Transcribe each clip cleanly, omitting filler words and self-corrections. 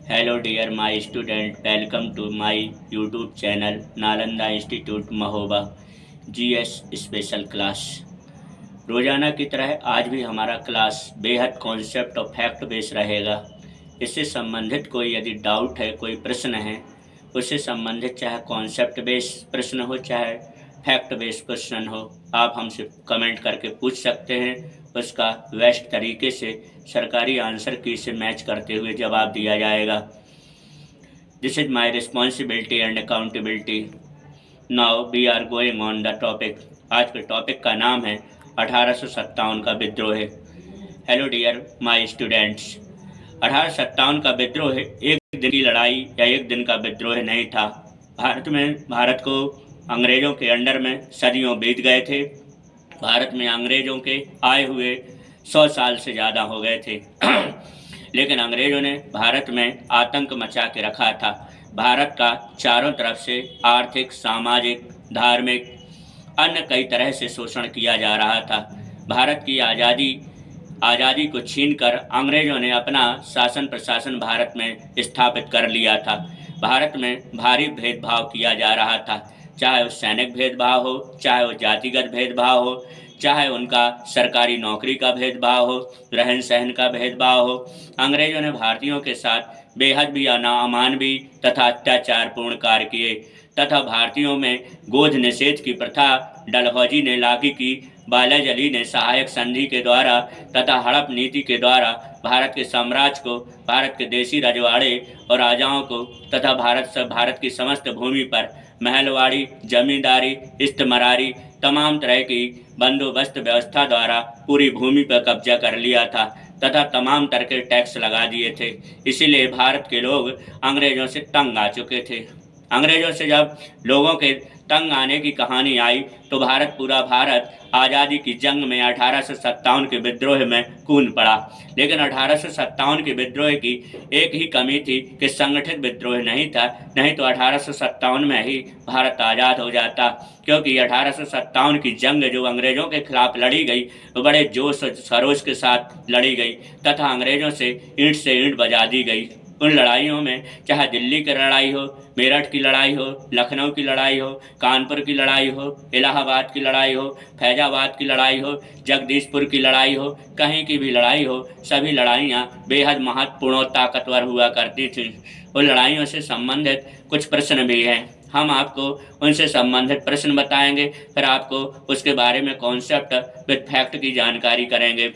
Hello dear my student, welcome to my YouTube channel Nalanda institute Mahoba GS special class. रोजाना की तरह आज भी हमारा क्लास बेहद कॉन्सेप्ट और फैक्ट बेस रहेगा। इससे संबंधित कोई यदि डाउट है, कोई प्रश्न है, उससे संबंधित चाहे कॉन्सेप्ट बेस प्रश्न हो चाहे फैक्ट बेस प्रश्न हो, आप हमसे कमेंट करके पूछ सकते हैं। उसका बेस्ट तरीके से सरकारी आंसर की से मैच करते हुए जवाब दिया जाएगा। This is my responsibility and accountability. Now we are going on the topic. आज के टॉपिक का नाम है 1857 का विद्रोह। हेलो डियर माय स्टूडेंट्स, 1857 का विद्रोह एक दिन की लड़ाई या एक दिन का विद्रोह नहीं था। भारत को अंग्रेज़ों के अंडर में सदियों बीत गए थे। भारत में अंग्रेज़ों के आए हुए 100 साल से ज़्यादा हो गए थे लेकिन अंग्रेज़ों ने भारत में आतंक मचा के रखा था। भारत का चारों तरफ से आर्थिक, सामाजिक, धार्मिक, अन्य कई तरह से शोषण किया जा रहा था। भारत की आज़ादी को छीनकर अंग्रेज़ों ने अपना शासन प्रशासन भारत में स्थापित कर लिया था। भारत में भारी भेदभाव किया जा रहा था, चाहे वो सैनिक भेदभाव हो, चाहे वो जातिगत भेदभाव हो, चाहे उनका सरकारी नौकरी का भेदभाव हो, रहन सहन का भेदभाव हो। अंग्रेज़ों ने भारतीयों के साथ बेहद भी अमानवीय तथा अत्याचारपूर्ण कार्य किए तथा भारतीयों में गोद निषेध की प्रथा डलहौजी ने लागू की। बालाजी अली ने सहायक संधि के द्वारा तथा हड़प नीति के द्वारा भारत के साम्राज्य को, भारत के देशी रजवाड़े और राजाओं को तथा भारत की समस्त भूमि पर महलवाड़ी, जमींदारी, इस्तेमारी, तमाम तरह की बंदोबस्त व्यवस्था द्वारा पूरी भूमि पर कब्जा कर लिया था तथा तमाम तरह के टैक्स लगा दिए थे। इसीलिए भारत के लोग अंग्रेज़ों से तंग आ चुके थे। अंग्रेज़ों से जब लोगों के तंग आने की कहानी आई तो पूरा भारत आज़ादी की जंग में 1857 के विद्रोह में कूद पड़ा। लेकिन 1857 के विद्रोह की एक ही कमी थी कि संगठित विद्रोह नहीं था, नहीं तो 1857 में ही भारत आज़ाद हो जाता। क्योंकि 1857 की जंग जो अंग्रेज़ों के खिलाफ लड़ी गई वो बड़े जोश और खरोश के साथ लड़ी गई तथा अंग्रेज़ों से ईंट बजा दी गई। उन लड़ाइयों में चाहे दिल्ली की लड़ाई हो, मेरठ की लड़ाई हो, लखनऊ की लड़ाई हो, कानपुर की लड़ाई हो, इलाहाबाद की लड़ाई हो, फैजाबाद की लड़ाई हो, जगदीशपुर की लड़ाई हो, कहीं की भी लड़ाई हो, सभी लड़ाइयाँ बेहद महत्वपूर्ण और ताकतवर हुआ करती थी। उन लड़ाइयों से संबंधित कुछ प्रश्न भी हैं, हम आपको उनसे संबंधित प्रश्न बताएंगे, फिर आपको उसके बारे में कॉन्सेप्ट विद फैक्ट की जानकारी करेंगे।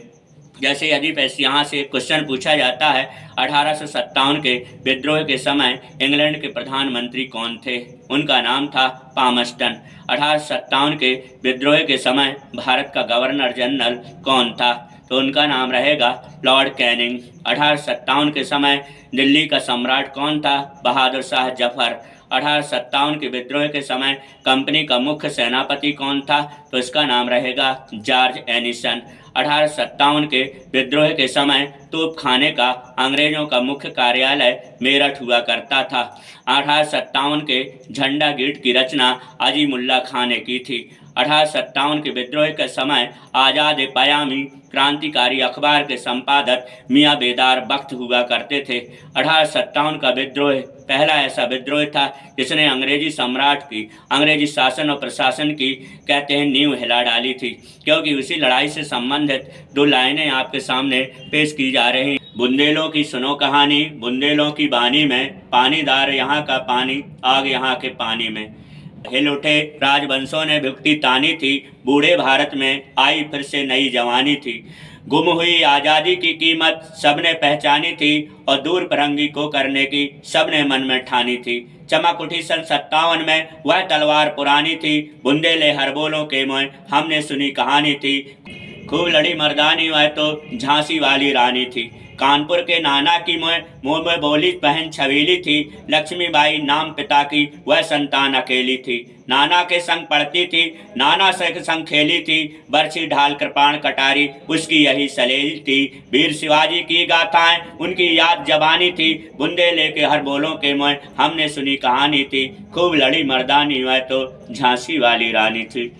जैसे यदि यहाँ से क्वेश्चन पूछा जाता है 1857 के विद्रोह के समय इंग्लैंड के प्रधानमंत्री कौन थे? उनका नाम था पामस्टन। 1857 के विद्रोह के समय भारत का गवर्नर जनरल कौन था? तो उनका नाम रहेगा लॉर्ड कैनिंग। 1857 के समय दिल्ली का सम्राट कौन था? बहादुर शाह जफर। 1857 के विद्रोह के समय कंपनी का मुख्य सेनापति कौन था? तो इसका नाम रहेगा जॉर्ज एनिसन। 1857 के विद्रोह के समय तोपखाने का अंग्रेज़ों का मुख्य कार्यालय मेरठ हुआ करता था। 1857 के झंडा गेट की रचना अजीमुल्ला खान ने की थी। 1857 के विद्रोह के समय आज़ाद पयामी क्रांतिकारी अखबार के संपादक मियाँ बेदार बख्त हुआ करते थे। 1857 का विद्रोह पहला ऐसा विद्रोह था जिसने अंग्रेजी सम्राट की, अंग्रेजी शासन और प्रशासन की कहते हैं नींव हिला डाली थी। क्योंकि उसी लड़ाई से संबंधित दो लाइनें आपके सामने पेश की जा रही हैं। बुंदेलों की सुनो कहानी, बुंदेलों की बानी में, पानीदार यहाँ का पानी, आग यहाँ के पानी में। हिल उठे राजवंशों ने भुगती तानी थी, बूढ़े भारत में आई फिर से नई जवानी थी। गुम हुई आज़ादी की कीमत सबने पहचानी थी और दूर परंगी को करने की सबने मन में ठानी थी। चमक उठी सन 57 में वह तलवार पुरानी थी, बुंदेले हर बोलों के मोय हमने सुनी कहानी थी। खूब लड़ी मर्दानी वह तो झांसी वाली रानी थी। कानपुर के नाना की मुँह में बोली बहन छबीली थी, लक्ष्मीबाई नाम पिता की वह संतान अकेली थी। नाना के संग पढ़ती थी, नाना से संग खेली थी, बरछी ढाल कृपाण कटारी उसकी यही सलेली थी। वीर शिवाजी की गाथाएं उनकी याद जबानी थी, बुंदेले के हर बोलों के मोय हमने सुनी कहानी थी। खूब लड़ी मर्दानी वह तो झांसी वाली रानी थी।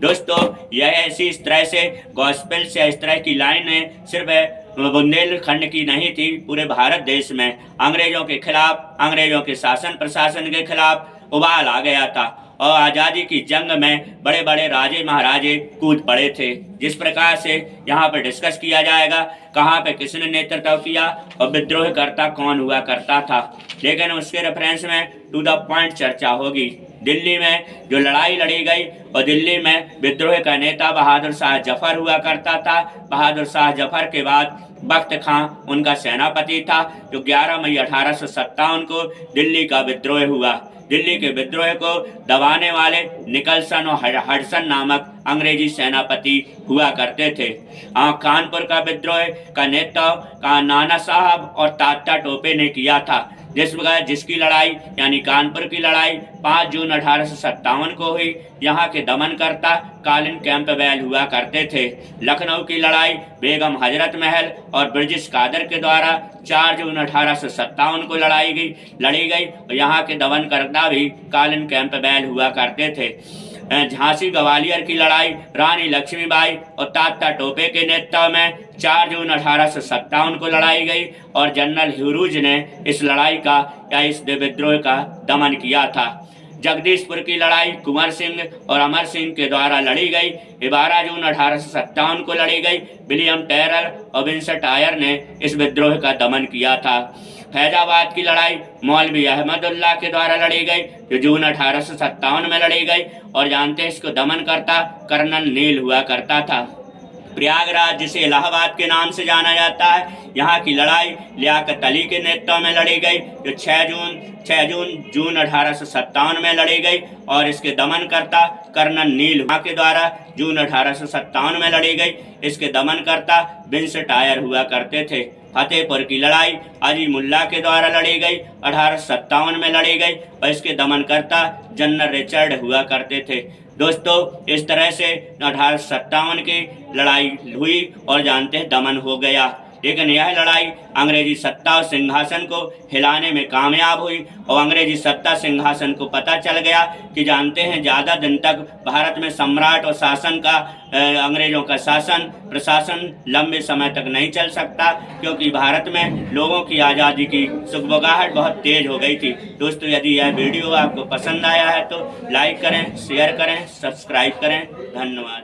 दोस्तों, यह ऐसी इस तरह से गॉस्पेल से इस तरह की लाइन है, सिर्फ बुंदेलखंड की नहीं थी, पूरे भारत देश में अंग्रेजों के खिलाफ, अंग्रेजों के शासन प्रशासन के खिलाफ उबाल आ गया था और आज़ादी की जंग में बड़े बड़े राजे महाराजे कूद पड़े थे। जिस प्रकार से यहाँ पर डिस्कस किया जाएगा, कहाँ पे किसने नेतृत्व किया और विद्रोह करता कौन हुआ करता था, लेकिन उसके रेफरेंस में टू द पॉइंट चर्चा होगी। दिल्ली में जो लड़ाई लड़ी गई और दिल्ली में विद्रोह का नेता बहादुर शाह जफर हुआ करता था। बहादुर शाह जफर के बाद बख्त खां उनका सेनापति था, जो 11 मई 1857 को दिल्ली का विद्रोह हुआ। दिल्ली के विद्रोह को दबाने वाले निकलसन और हडसन नामक अंग्रेजी सेनापति हुआ करते थे। कानपुर का विद्रोह का नेतृत्व नाना साहब और तात्या टोपे ने किया था, जिसकी लड़ाई यानी कानपुर की लड़ाई 5 जून 1857 को हुई। यहाँ के दमनकर्ता कॉलिन कैंपबेल हुआ करते थे। लखनऊ की लड़ाई बेगम हजरत महल और ब्रिटिश कादर के द्वारा 4 जून 1857 को लड़ी गई और यहाँ के दमनकर्ता भी कॉलिन कैंपबेल हुआ करते थे। झांसी ग्वालियर की लड़ाई रानी लक्ष्मीबाई और तात्या टोपे के नेतृत्व में 4 जून 1857 को लड़ाई गई और जनरल ह्यूज ने इस लड़ाई का या इस विद्रोह का दमन किया था। जगदीशपुर की लड़ाई कुंवर सिंह और अमर सिंह के द्वारा लड़ी गई। 12 जून 1857 को लड़ी गई। विलियम टेरर और विंसेंट आयर ने इस विद्रोह का दमन किया था। फैजाबाद की लड़ाई मौलवी अहमदुल्लाह के द्वारा लड़ी गई, जो जून 1857 में लड़ी गई और जानते हैं इसको दमन करता कर्नल नील हुआ करता था। प्रयागराज, जिसे इलाहाबाद के नाम से जाना जाता है, यहाँ की लड़ाई लियाकत अली के नेतृत्व में लड़ी गई, जो 6 जून 1857 में लड़ी गई और इसके दमनकर्ता कर्नल नील के द्वारा जून 1857 में लड़ी गई। इसके दमनकर्ता विंसेंट आयर हुआ करते थे। फतेहपुर की लड़ाई अजी मुल्ला के द्वारा लड़ी गई, 1857 में लड़ी गई और इसके दमनकर्ता जनरल रिचर्ड हुआ करते थे। दोस्तों, इस तरह से 1857 की लड़ाई हुई और जानते हैं दमन हो गया, लेकिन यह लड़ाई अंग्रेजी सत्ता और सिंहासन को हिलाने में कामयाब हुई और अंग्रेजी सत्ता सिंहासन को पता चल गया कि जानते हैं ज़्यादा दिन तक भारत में सम्राट और शासन का अंग्रेजों का शासन प्रशासन लंबे समय तक नहीं चल सकता, क्योंकि भारत में लोगों की आज़ादी की सुगबुगाहट बहुत तेज हो गई थी। दोस्तों, यदि यह वीडियो आपको पसंद आया है तो लाइक करें, शेयर करें, सब्सक्राइब करें। धन्यवाद।